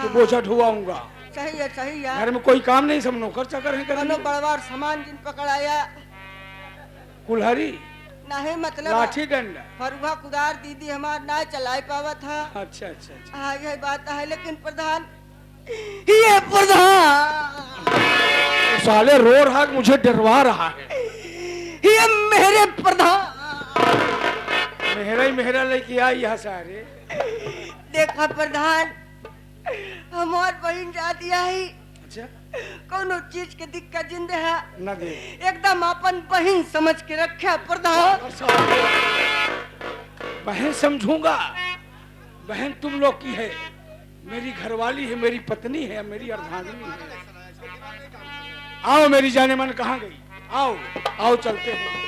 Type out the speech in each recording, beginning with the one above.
कि बोझा ढुआऊंगा। सही है। घर में कोई काम नहीं, सब नौकर चाकर हैं। कनो बड़वार सामान जिन पकड़ाया कुल्हाड़ी नहीं, मतलब लाठी डंडा फरुआ कुदार दीदी हमार ना चला पावा था। अच्छा अच्छा अच्छा। हाँ यही बात है, लेकिन प्रधान ये प्रधान साले रो रहा कि मुझे डरवा रहा है। ये मेरे प्रधान मेहरा ही मेहरा लेके आई यहाँ सारे। देखा प्रधान, हमार बहन जाती आई। अच्छा, कोनो चीज के दिक्कत जिंद है न दे, एकदम अपन बहन समझ के रखा प्रधान। बहन समझूंगा, बहन तुम लोग की है, मेरी घरवाली है, मेरी पत्नी है, मेरी अर्धांगिनी है। आओ मेरी जाने मन कहाँ गई, आओ आओ चलते हैं।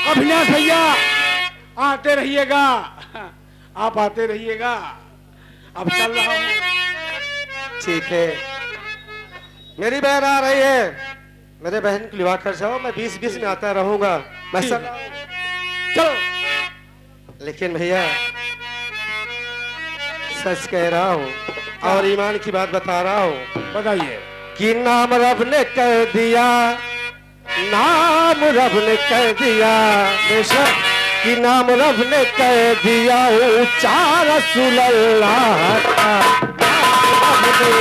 अभिलाष भैया आते रहिएगा, आप आते रहिएगा। अब चल रहा हूँ। ठीक है, मेरी बहन आ रही है, मेरे बहन को लिवा कर जाओ, मैं 20-20 में आता रहूंगा। मैं चलो। लेकिन भैया सच कह रहा हूँ और ईमान की बात बता रहा हूँ। बताइए। कि नाम रब ने कह दिया, नाम रब ने कह दिया, बेशक कि नाम रब ने कह दिया, ऊंचा रसूल अल्लाह का नाम रब ने।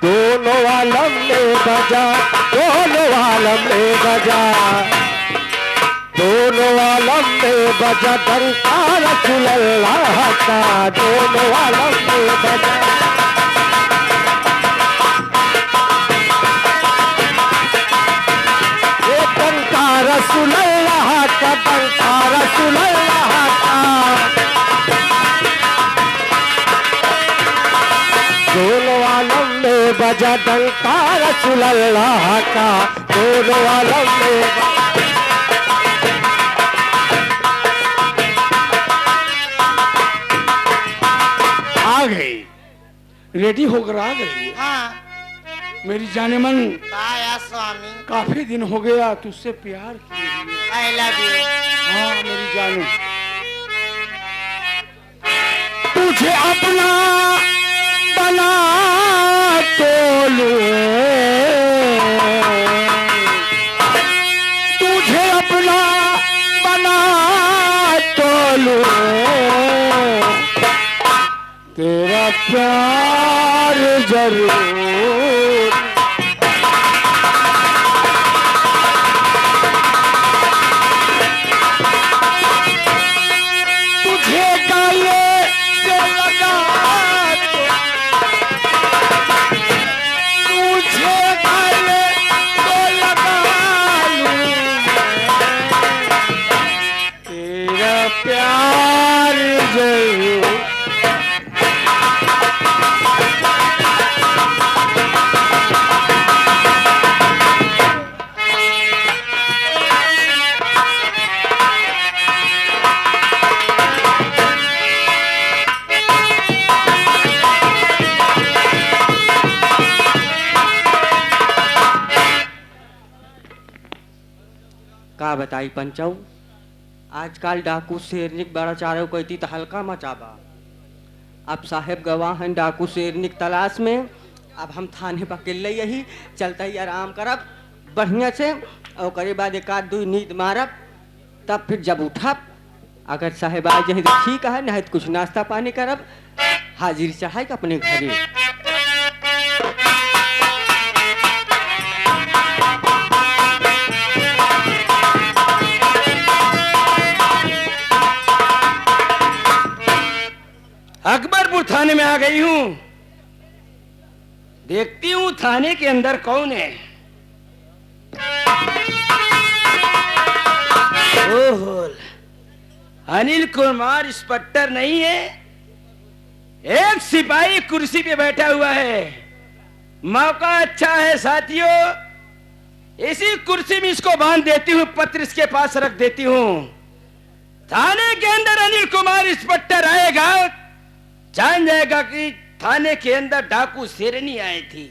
दोनों आलम में बजा, दोनों आलम में बजा, दोनों आलम में बजा डंका रसूल अल्लाह का, दोनों आलम में बजा। ये डंका रसूल अल्लाह का, डंका रसूल अल्लाह का, दोनों आलम में बजा डंका रसूल अल्लाह का, दोनों आलम में। आ गई, रेडी होकर आ गई। हाँ मेरी जाने मन, आया स्वामी, काफी दिन हो गया तुझसे प्यार किए हुए। I love you. हाँ मेरी जानू, तुझे अपना बना तो लूं, तुझे अपना बना तो लूं, तेरा प्यार जरूर। तुझे गाले से लगा, तुझे गाले तो लगा लूं, तेरा प्यार जरूर। का बताई पंचऊ, आजकल डाकू शेरनिक बड़ा चारो कहती तो हल्का मचाबा। अब साहेब गवाह हैं डाकू शेरनिक तलाश में। अब हम थाने पकड़ ले, यही चलता ही आराम करब बढ़िया से, और करे बाद एक आध दो नींद मारब, तब फिर जब उठब अगर साहेब आ जाए तो ठीक है, नहीं तो कुछ नाश्ता पानी करब, हाजिरी चढ़ाई अपने घरे। अकबरपुर थाने में आ गई हूँ, देखती हूँ थाने के अंदर कौन है। ओहो, अनिल कुमार इंस्पेक्टर नहीं है, एक सिपाही कुर्सी पे बैठा हुआ है। मौका अच्छा है साथियों, इसी कुर्सी में इसको बांध देती हूँ, पत्र इसके पास रख देती हूँ। थाने के अंदर अनिल कुमार इंस्पेक्टर आएगा, जान जाएगा कि थाने के अंदर डाकू शेरनी आई थी।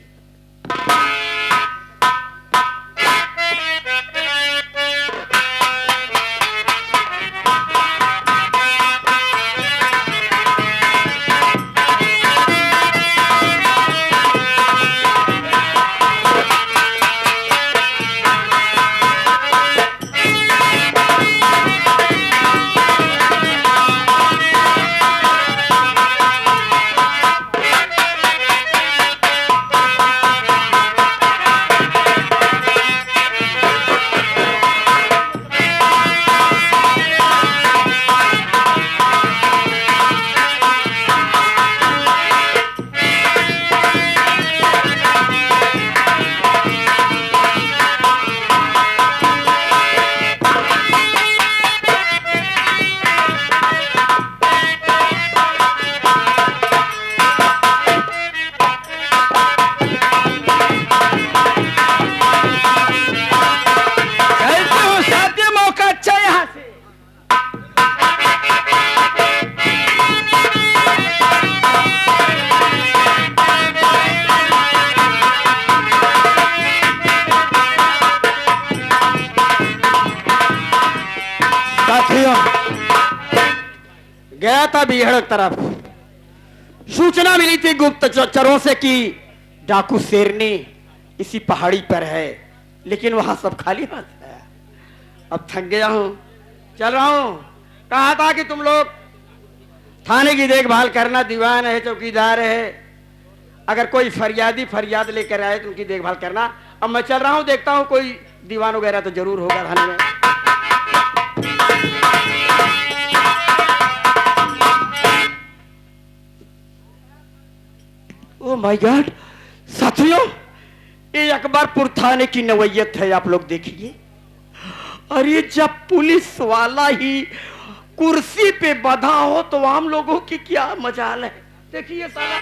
गया था बीहड़ तरफ, सूचना मिली थी गुप्तचरों से कि डाकू शेरनी इसी पहाड़ी पर है, लेकिन वहां सब खाली हाथ है। अब थक गया हूं, चल रहा हूं। कहा था कि तुम लोग थाने की देखभाल करना, दीवान है, चौकीदार है, अगर कोई फरियाद लेकर आए तो उनकी देखभाल करना। अब मैं चल रहा हूं, देखता हूं कोई दीवान वगैरह तो जरूर होगा थाने में। ओ माय गॉड साथियों, ये अकबरपुर थाने की नवैयत है, आप लोग देखिए। अरे जब पुलिस वाला ही कुर्सी पे बंधा हो तो आम लोगों की क्या मजाल है। देखिए साला,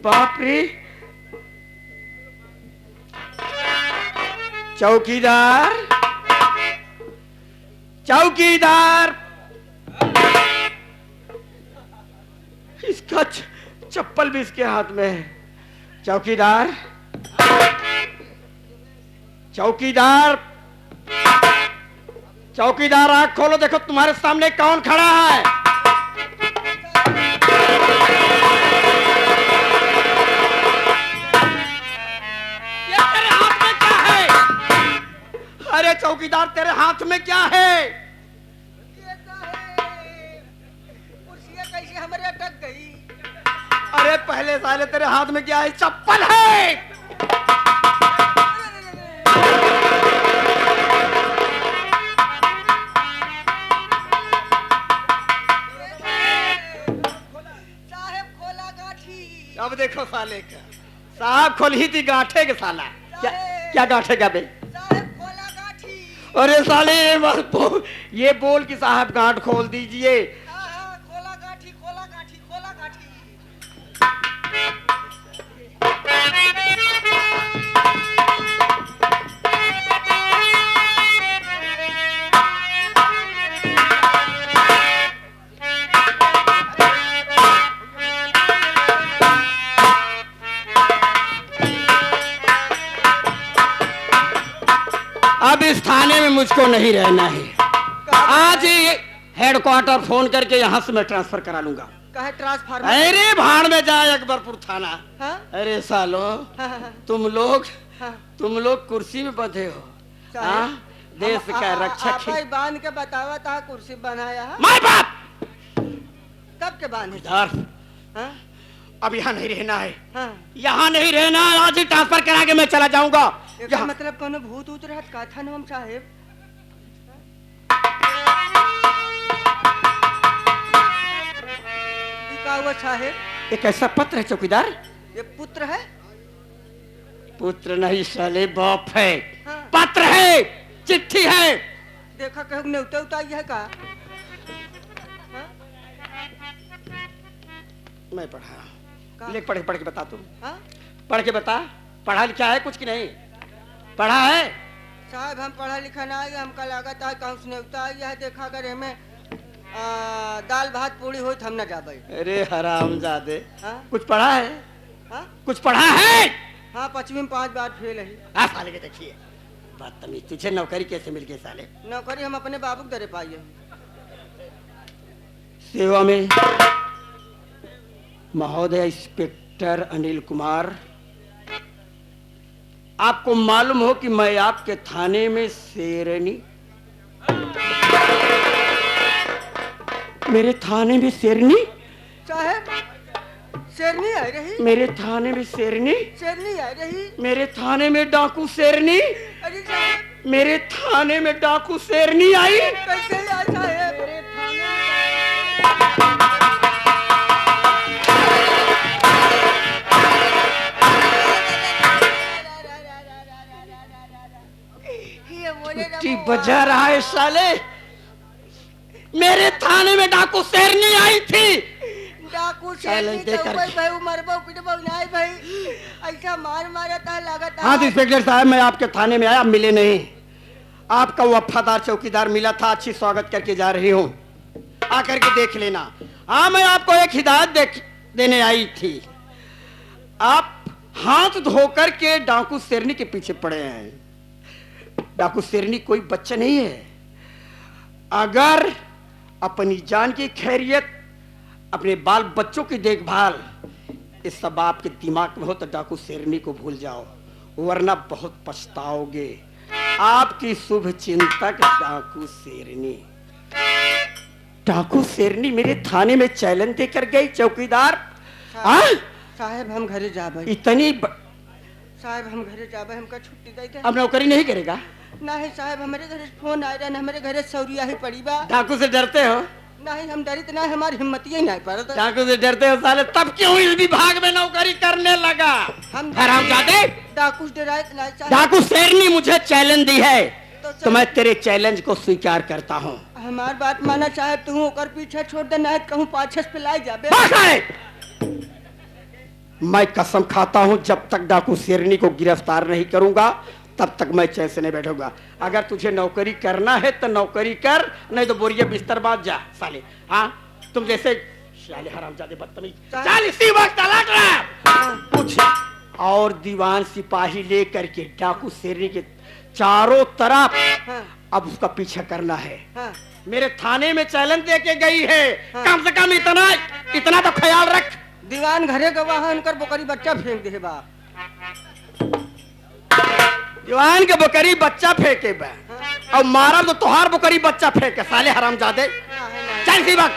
बाप रे। चौकीदार, चौकीदार, इसका चप्पल भी इसके हाथ में है। चौकीदार, चौकीदार, चौकीदार, आंख खोलो, देखो तुम्हारे सामने कौन खड़ा है। ये तेरे हाथ में क्या है? अरे चौकीदार, तेरे हाथ में क्या है? कुर्सियां कैसे हमारे अटक गई? अरे पहले साले तेरे हाथ में क्या है? चप्पल है। साहब खोला गाठी। अब देखो साले का, साहब खोल ही थी गांठे के साला। क्या क्या गांठे का बे? साहब खोला गाठी। अरे साले ये बोल कि साहब गांठ खोल दीजिए। खोला गाठी, खोला गाठी, खोला गाठी। अब इस थाने में मुझको नहीं रहना है। आज ही हेडक्वार्टर फोन करके यहाँ से मैं ट्रांसफर करा लूंगा। कहे ट्रांसफर? अरे भाड़ में जाए अकबरपुर थाना। हाँ? अरे सालो, तुम लोग कुर्सी में बंधे हो। हाँ? देश का रक्षक है। बांध के बतावा था कुर्सी बनाया है। माय बाप, कब के बांधे? हाँ? अब यहाँ नहीं रहना है। हाँ? यहाँ नहीं रहना, आज ही ट्रांसफर करा के मैं चला जाऊंगा। मतलब कोनो भूत उत रहत का था नाम साहेब? का हुआ साहेब? एक ऐसा पत्र है चौकीदार। ये पुत्र है? पुत्र नहीं साले, बाप है। हाँ। पत्र है, चिट्ठी है। देखा कहूँ न्योता उताई है का? मैं पढ़ा। का? ले पढ़ पढ़ के बता तू, हाँ? पढ़ के बता। पढ़ा लिखा है कुछ कि नहीं? पढ़ा है? साहब हम पढ़ा लिखा ना है, हमका लागत है कहूँ सुनेवता है, यह देखा कर हमें दाल भात पूड़ी हो हम न जाबे। अरे हरामजादे, हाँ? कुछ पढ़ा है? हाँ? कुछ पढ़ा है? हाँ 5वीं में 5 बार फेल है। आ साले के देखिए बदतमीज, तुझे नौकरी कैसे मिल गई साले? नौकरी हम अपने बाबू के दरे पाइए। सेवा में महोदय इंस्पेक्टर अनिल कुमार, आपको मालूम हो कि मैं आपके थाने में शेरनी, मेरे थाने में शेरनी, साहब शेरनी आ रही, मेरे थाने में शेरनी, शेरनी आ रही। मेरे थाने में डाकू शेरनी, अरे साहब मेरे थाने में डाकू शेरनी आई। कैसे आया साहब? मेरे छुट्टी बजा रहा है साले, मेरे थाने में डाकू शेरनी आई थी। डाकू चैलेंज शेरनी दे तो करके। भाई भाई मरबो पिटबो नहीं भाई, ऐसा मार मारा था लागत हाँ तो इंस्पेक्टर साहब, मैं आपके थाने में आया, मिले नहीं। आपका वफादार चौकीदार मिला था, अच्छी स्वागत करके जा रही हूँ, आकर के देख लेना। हाँ मैं आपको एक हिदायत देने आई थी। आप हाथ धोकर के डाकू शेरनी के पीछे पड़े हैं। डाकू शेरनी कोई बच्चा नहीं है। अगर अपनी जान की खैरियत, अपने बाल बच्चों की देखभाल, इस सब आपके दिमाग में हो तो डाकू शेरनी को भूल जाओ, वरना बहुत पछताओगे। आपकी शुभ चिंतक डाकू शेरनी। डाकू शेरनी मेरे थाने में चैलेंज देकर गई चौकीदार। हाँ? साहब हम घरे जाबे। इतनी साहब हम घरे जाबे, हमका छुट्टी दे दे। अब नौकरी नहीं करेगा? नहीं साहब हमारे घरे फोन आ रहा है, हमारे घरे सौरिया ही पड़ी बा। डाकू से डरते हो? नहीं हम डरित नहीं, हमारी हिम्मत ही नहीं पड़ता। डाकू से डरते हो साले, तब क्यों इस विभाग में नौकरी करने लगा? हम हरामजादे, डाकू डरायत नहीं साहब। डाकू शेरनी मुझे चैलेंज दी है, तो मैं तेरे चैलेंज को स्वीकार करता हूँ। हमार बात माना साहब, तू ओकर पीछे छोड़ दे, नहीं कहूँ पाछे से पिलाई जाबे। बस है। मैं कसम खाता हूँ, जब तक डाकू शेरनी को गिरफ्तार नहीं करूंगा तब तक मैं चैन से नहीं बैठूंगा। अगर तुझे नौकरी करना है तो नौकरी कर, नहीं तो बोरिया बिस्तर बांध जा साले। हाँ तुम जैसे साले हरामजादे बदतमीज, चल इसी वक्त तलाक रहा कुछ। और दीवान सिपाही लेकर के डाकू शेरनी के चारों तरफ हाँ। अब उसका पीछा करना है। हाँ। मेरे थाने में चैलेंज दे के गई है। कम से कम इतना तो ख्याल रख। दीवान घरे गवाह उनकर बकरी बच्चा फेंक दे बा। दीवान के बकरी बच्चा फेंके बा और मारा तो तुहार बकरी बच्चा फेंके साले हरामजादे। चल सी वक्त